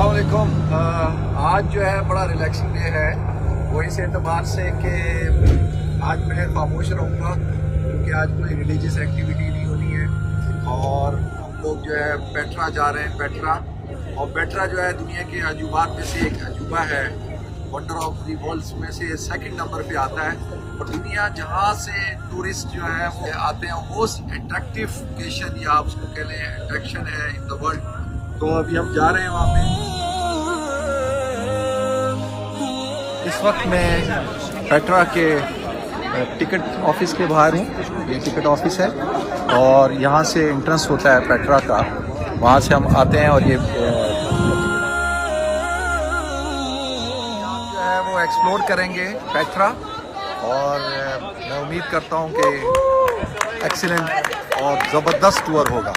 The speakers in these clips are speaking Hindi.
अस्सलाम वालेकुम। आज जो है बड़ा रिलैक्सिंग डे है, वो इस एतबार से कि आज मैं खामोश रहूँगा क्योंकि आज कोई रिलीजियस एक्टिविटी नहीं होनी है। और हम लोग जो है पेट्रा जा रहे हैं। पेट्रा जो है दुनिया के अजूबात में से एक अजूबा है, वंडर ऑफ द वर्ल्ड में से सेकंड नंबर पे आता है। और दुनिया जहाँ से टूरिस्ट जो है वो आते हैं, मोस्ट अट्रैक्टिव लोकेशन या आप उसको कह लें अट्रैक्शन है इन द वर्ल्ड। तो अभी हम जा रहे हैं वहाँ पे। इस वक्त मैं पेट्रा के टिकट ऑफिस के बाहर हूँ। ये टिकट ऑफिस है और यहाँ से एंट्रेंस होता है पेट्रा का, वहाँ से हम आते हैं। और ये जो है वो एक्सप्लोर करेंगे पेट्रा, और मैं उम्मीद करता हूँ कि एक्सीलेंट और ज़बरदस्त टूर होगा।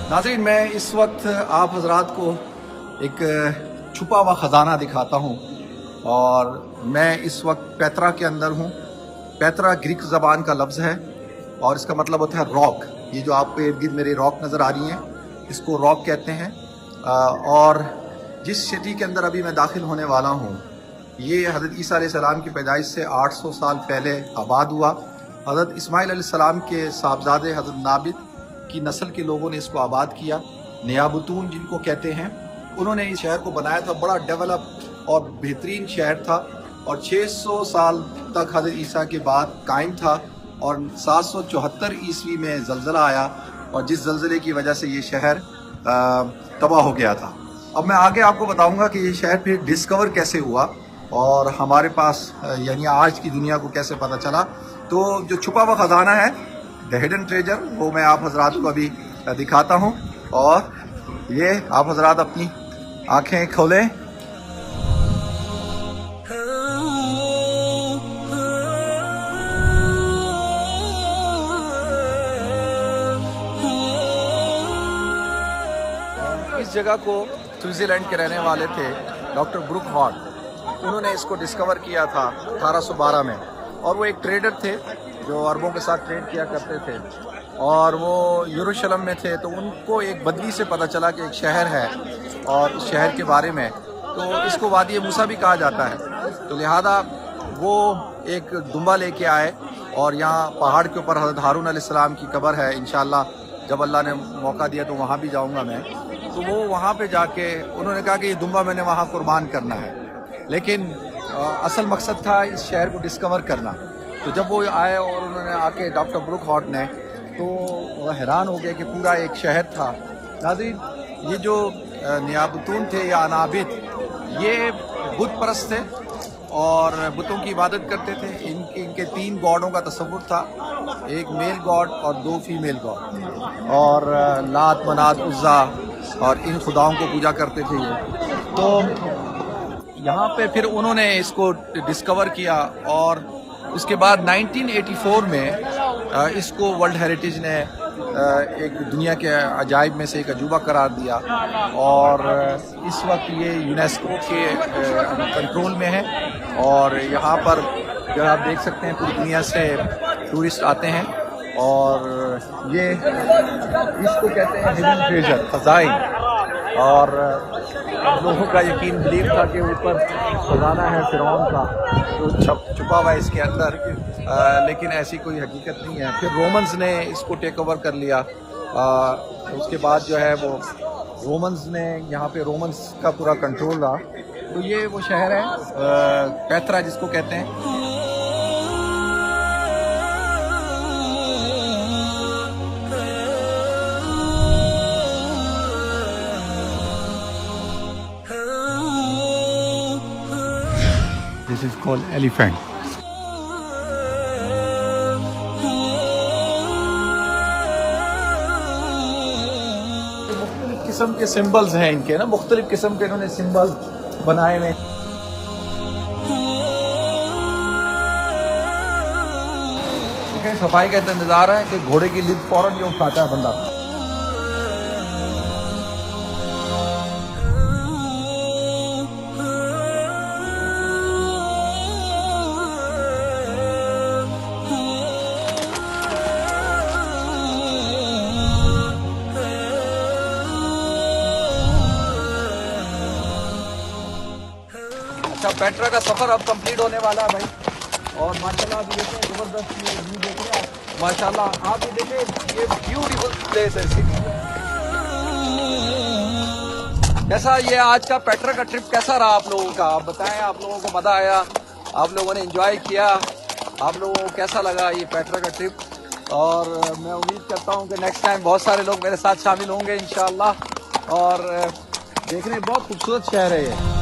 नाज़रीन, मैं इस वक्त आप हजरात को एक छुपा हुआ ख़जाना दिखाता हूँ, और मैं इस वक्त पेट्रा के अंदर हूँ। पेट्रा ग्रीक ज़बान का लफ्ज़ है और इसका मतलब होता है रॉक। ये जो आपको इर्द गिर्द मेरी रॉक नज़र आ रही हैं, इसको रॉक कहते हैं। और जिस सिटी के अंदर अभी मैं दाखिल होने वाला हूँ, ये हज़रत ईसा अलैहिस्सलाम की पैदाइश से 800 साल पहले आबाद हुआ। हज़रत इस्माइल अलैहिस्सलाम के साहबजादे हज़रत नाबिद की नस्ल के लोगों ने इसको आबाद किया। नियाबतून जिनको कहते हैं, उन्होंने इस शहर को बनाया था। बड़ा डेवलप और बेहतरीन शहर था, और 600 साल तक हज़रत ईसा के बाद कायम था। और 774 ईस्वी में ज़लज़ला आया, और जिस ज़लज़ले की वजह से ये शहर तबाह हो गया था। अब मैं आगे आपको बताऊंगा कि ये शहर फिर डिस्कवर कैसे हुआ और हमारे पास यानी आज की दुनिया को कैसे पता चला। तो जो छुपा हुआ ख़जाना है, द हिडन ट्रेजर, वो मैं आप हजरात को अभी दिखाता हूँ। और ये आप हजरात अपनी आंखें खोलें। इस जगह को स्विट्ज़रलैंड के रहने वाले थे डॉक्टर ब्रूक हॉर्न। उन्होंने इसको डिस्कवर किया था 1812 में, और वो एक ट्रेडर थे जो अरबों के साथ ट्रेड किया करते थे, और वो यरूशलेम में थे। तो उनको एक बदली से पता चला कि एक शहर है, और इस शहर के बारे में तो इसको वादी मूसा भी कहा जाता है। तो लिहाजा वो एक दुम्बा लेके आए, और यहाँ पहाड़ के ऊपर हज़रत हारून अलैहिस्सलाम की कब्र है। इंशाअल्लाह जब अल्लाह ने मौका दिया तो वहाँ भी जाऊँगा मैं। तो वो वहाँ पे जाके उन्होंने कहा कि ये दुम्बा मैंने वहाँ कुर्बान करना है, लेकिन असल मकसद था इस शहर को डिस्कवर करना। तो जब वो आए और उन्होंने आके डॉक्टर ब्रूक हॉर्न ने, तो वह हैरान हो गए कि पूरा एक शहर था। नाज़रीन, ये जो नियाबतून थे या अनाबित, ये बुत परस्त थे और बुतों की इबादत करते थे। इनके 3 गॉडों का तस्वुर था, एक मेल गॉड और 2 फीमेल गॉड, और लात मनात उज़्ज़ा, और इन खुदाओं को पूजा करते थे ये। तो यहाँ पे फिर उन्होंने इसको डिस्कवर किया, और उसके बाद 1984 में इसको वर्ल्ड हेरिटेज ने एक दुनिया के अजायब में से एक अजूबा करार दिया, और इस वक्त ये यूनेस्को के कंट्रोल में है। और यहाँ पर जो आप देख सकते हैं पूरी दुनिया से टूरिस्ट आते हैं, और ये इसको कहते हैं हिडन ट्रेजर, खजाइन। और लोगों का यकीन बिलीव था कि ऊपर खजाना है फिरौन का जो छुपा हुआ है इसके अंदर, लेकिन ऐसी कोई हकीकत नहीं है। फिर रोमन्स ने इसको टेक ओवर कर लिया। उसके बाद जो है वो रोमन्स ने यहाँ पे रोमन्स का पूरा कंट्रोल रहा। तो ये वो शहर है पेट्रा जिसको कहते हैं। This is called elephant. मुख्तलिफ किस्म के सिंबल्स हैं इनके ना, मुख्तलिफ किस्म के इन्होंने सिंबल बनाए हुए। सफाई का इंतजार है कि घोड़े की लिद फौरन जो उठाता है बंदा। पेट्रा का सफ़र अब कंप्लीट होने वाला है भाई। और माशाल्लाह आप देखें, ज़बरदस्त ये व्यू देख रहे हैं आप, माशाल्लाह आप ये देखें, ये ब्यूटीफुल प्लेस है सिटी। कैसा ये आज का पेट्रा का ट्रिप कैसा रहा आप लोगों का? आप बताएं, आप लोगों को मज़ा आया, आप लोगों ने एंजॉय किया, आप लोगों को कैसा लगा ये पेट्रा का ट्रिप? और मैं उम्मीद करता हूँ कि नेक्स्ट टाइम बहुत सारे लोग मेरे साथ शामिल होंगे इंशाअल्लाह। और देखने बहुत खूबसूरत शहर है ये।